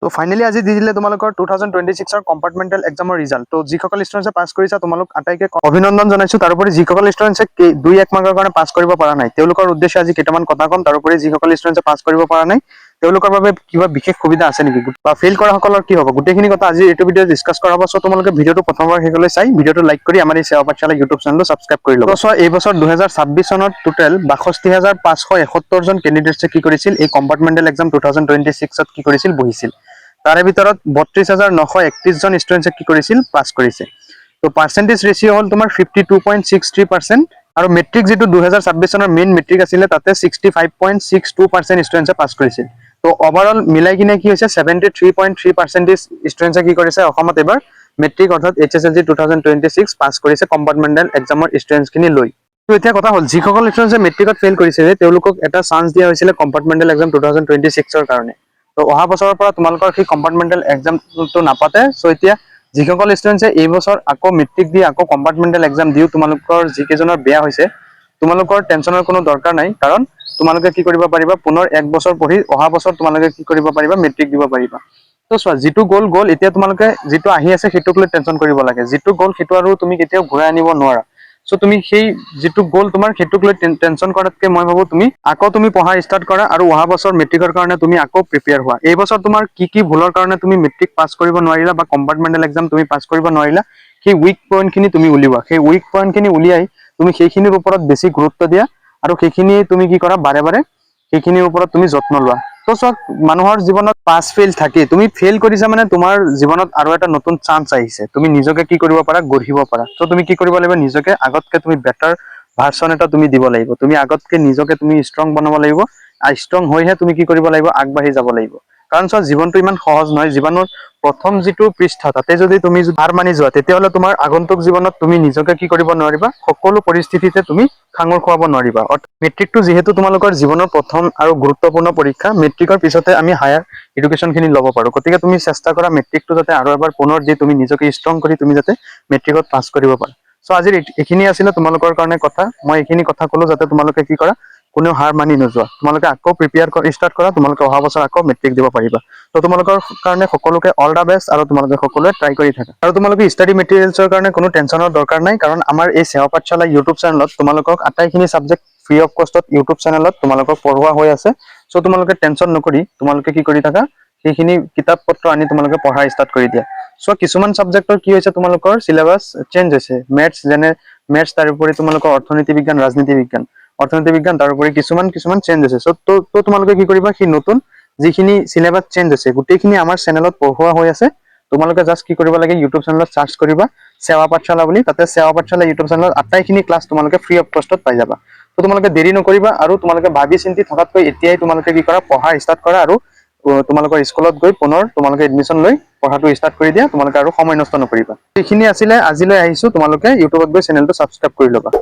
তো ফাইনালি আজি দি দিলে তোমালোকৰ 2026 ৰ কম্পাৰ্টমেণ্টেল এক্সামৰ ৰিজাল্ট। তো যিসকল ষ্টুডেণ্টছে পাছ কৰিছা তোমালোক আটাইকে অভিনন্দন জনাইছো। তাৰোপৰি যিসকল ষ্টুডেণ্টছে 2-1 মাৰ্কৰ কাৰণে পাছ কৰিব পৰা নাই তেওঁলোকৰ উদ্দেশ্যে আজি কেইটামান কথা ক'ম। তাৰোপৰি যিসকল ষ্টুডেণ্টছে পাছ কৰিব পৰা নাই তেওঁলোকৰ বাবে কিবা বিশেষ সুবিধা আছে নেকি বা ফেইল কৰা সকলৰ কি হ'ব, গোটেইখিনি কথা আজি এইটো ভিডিঅ' ডিছকাছ কৰা হ'ব। চ' তোমালোকে ভিডিঅ'টো প্ৰথমবাৰ শেষলৈ চাই ভিডিঅ'টো লাইক কৰি আমাৰ এই সেৱা পাঠশালা ইউটিউব চেনেলটো ছাবস্ক্ৰাইব কৰি ল'ব। চ' এই বছৰ 2026 চনত টোটেল 62,571 জন কেণ্ডিডেটছে কি কৰিছিল এই কম্পাৰ্টমেণ্টেল এক্সাম 2026ত কি কৰিছিল বহিছিল। তাৰে ভিতৰত 32,931 জন ষ্টুডেণ্টছে কি কৰিছিল পাছ কৰিছে। তো পাৰ্চেণ্টেজ ৰেচিঅ' হ'ল তোমাৰ 52.63% আৰু মেট্ৰিক যিটো 2026 চনৰ মেইন মেট্ৰিক আছিলে তাতে 65.62% ষ্টুডেণ্টছে পাছ কৰিছিল। তো ওভাৰঅল মিলাই কিনে কি হৈছে 73.3% ষ্টুডেণ্টছে কি কৰিছে অসমত এবাৰ মেট্ৰিক অৰ্থাৎ HSLC 2026 পাছ কৰিছে কম্পাৰ্টমেণ্টেল এক্সামৰ ষ্টুডেণ্টছখিনি লৈ। তো এতিয়া কথা হ'ল যিসকল ষ্টুডেণ্টছে মেট্ৰিকত ফেইল কৰিছে তেওঁলোকক এটা চান্স দিয়া হৈছিলে কম্পাৰ্টমেণ্টেল এক্সাম 2026ৰ কাৰণে। তো অহা বছৰৰ পৰা তোমালোকৰ সেই কম্পাৰ্টমেণ্টেল এক্সামটো নাপাতে। চ' এতিয়া যিসকল ষ্টুডেণ্টছে এই বছৰ আকৌ মেট্ৰিক দি আকৌ কম্পাৰ্টমেণ্টেল এক্সাম দিও তোমালোকৰ যিকেইজনৰ বেয়া হৈছে তোমালোকৰ টেনচনৰ কোনো দৰকাৰ নাই, কাৰণ তোমালোকে কি কৰিব পাৰিবা পুনৰ 1 বছৰ পঢ়ি অহা বছৰ তোমালোকে কি কৰিব পাৰিবা মেট্ৰিক দিব পাৰিবা। তো চোৱা যিটো গ'ল এতিয়া তোমালোকে যিটো আহি আছে সেইটোক লৈ টেনচন কৰিব লাগে। যিটো গ'ল সেইটো আৰু তুমি কেতিয়াও ঘূৰাই আনিব নোৱাৰা। চ' তুমি সেই যিটো গ'ল তোমাৰ সেইটোক লৈ টেনচন কৰাতকে মই ভাবো তুমি আকৌ পঢ়া ষ্টাৰ্ট কৰা আৰু অহা বছৰ মেট্ৰিকৰ কাৰণে তুমি আকৌ প্ৰিপেয়াৰ হোৱা। এই বছৰ তোমাৰ কি ভুলৰ কাৰণে তুমি মেট্ৰিক পাছ কৰিব নোৱাৰিলা বা কম্পাৰ্টমেণ্টেল এক্সাম তুমি পাছ কৰিব নোৱাৰিলা সেই উইক পইণ্টখিনি তুমি উলিওৱা। সেই উইক পইণ্টখিনি উলিয়াই তুমি সেইখিনিৰ ওপৰত বেছি গুৰুত্ব দিয়া আৰু সেইখিনি তুমি কি কৰা বাৰে বাৰে সেইখিনিৰ ওপৰত তুমি যত্ন লোৱা। তো চোৱা মানুহৰ জীৱনত পাছ ফেইল থাকে, তুমি ফেইল কৰিছা মানে তোমাৰ জীৱনত আৰু এটা নতুন চান্স আহিছে, তুমি নিজকে কি কৰিব পাৰা গঢ়িব পাৰা। তো তুমি কি কৰিব লাগিব নিজকে আগতকে তুমি বেটাৰ ভাৰ্চন এটা তুমি দিব লাগিব। তুমি আগতকে নিজকে তুমি ষ্ট্ৰং বনাব লাগিব আৰু ষ্ট্ৰং হৈহে তুমি কি কৰিব লাগিব আগবাঢ়ি যাব লাগিব। কাৰণ চোৱা জীৱনটো ইমান সহজ নহয়। জীৱনৰ প্ৰথম যিটো পৃষ্ঠা তাতে যদি তুমি হাৰ মানি যোৱা তেতিয়াহ'লে তোমাৰ আগন্তুক জীৱনত তুমি নিজকে কি কৰিব নোৱাৰিবা, সকলো পৰিস্থিতিতে তুমি সাঙুৰ খুৱাব নোৱাৰিবা। মেট্ৰিকটো যিহেতু তোমালোকৰ জীৱনৰ প্ৰথম আৰু গুৰুত্বপূৰ্ণ পৰীক্ষা, মেট্ৰিকৰ পিছতে আমি হায়াৰ এডুকেশ্যনখিনি ল'ব পাৰোঁ। গতিকে তুমি চেষ্টা কৰা মেট্ৰিকটো যাতে আৰু এবাৰ পুনৰ দি তুমি নিজকে ষ্ট্ৰং কৰি তুমি যাতে মেট্ৰিকত পাছ কৰিব পাৰা। চ' আজিৰ এইখিনি আছিলে তোমালোকৰ কাৰণে কথা। মই এইখিনি কথা ক'লো যাতে তোমালোকে কি কৰা কোনেও হাৰ মানি নোযোৱা, তোমালোকে আকৌ প্ৰিপেয়াৰ ষ্টাৰ্ট কৰা, তোমালোকে অহা বছৰ আকৌ মেট্ৰিক দিব পাৰিবা। তো তোমালোকৰ কাৰণে সকলোকে অল দা বেষ্ট আৰু তোমালোকে সকলোৱে ট্ৰাই কৰি থাকা। আৰু তোমালোকে ষ্টাডি মেটেৰিয়েলছৰ কাৰণে কোনো টেনচনৰ দৰকাৰ নাই, কাৰণ আমাৰ এই সেৱা পাঠশালা ইউটিউব চেনেলত তোমালোকক আটাইখিনি ছাবজেক্ট ফ্ৰী অফ কষ্টত ইউটিউব চেনেলত তোমালোকক পঢ়োৱা হৈ আছে। চ' তোমালোকে টেনচন নকৰি তোমালোকে কি কৰি থাকা সেইখিনি কিতাপ পত্ৰ আনি তোমালোকে পঢ়া ষ্টাৰ্ট কৰি দিয়া। চ' কিছুমান ছাবজেক্টৰ কি হৈছে তোমালোকৰ চিলেবাছ চেঞ্জ হৈছে। মেথছ তাৰোপৰি তোমালোকৰ অৰ্থনীতি বিজ্ঞান অৰ্থনীতি বিজ্ঞান তাৰোপৰি কিছুমান চেঞ্জ হৈছে। চ' তো তোমালোকে কি কৰিবা সেই নতুন যিখিনি চিলেবাছ চেঞ্জ হৈছে গোটেইখিনি আমাৰ চেনেলত পঢ়োৱা হৈ আছে। তোমালোকে জাষ্ট কি কৰিব লাগে ইউটিউব চেনেলত চাৰ্চ কৰিবা সেৱা পাঠশালা বুলি, তাতে সেৱা পাঠশালা ইউটিউব চেনেলত আটাইখিনি ক্লাছ তোমালোকে ফ্ৰী অফ কষ্টত পাই যাবা। তো তোমালোকে দেৰি নকৰিবা আৰু তোমালোকে ভাবি চিন্তি থকাতকৈ এতিয়াই তোমালোকে কি কৰা পঢ়া ষ্টাৰ্ট কৰা আৰু তোমালোকৰ স্কুলত গৈ পুনৰ তোমালোকে এডমিশ্যন লৈ পঢ়াটো ষ্টাৰ্ট কৰি দিয়া। তোমালোকে আৰু সময় নষ্ট নকৰিবা। এইখিনি আছিলে আজিলৈ আহিছো, তোমালোকে ইউটিউবত গৈ চেনেলটো ছাবস্ক্ৰাইব কৰি ল'বা।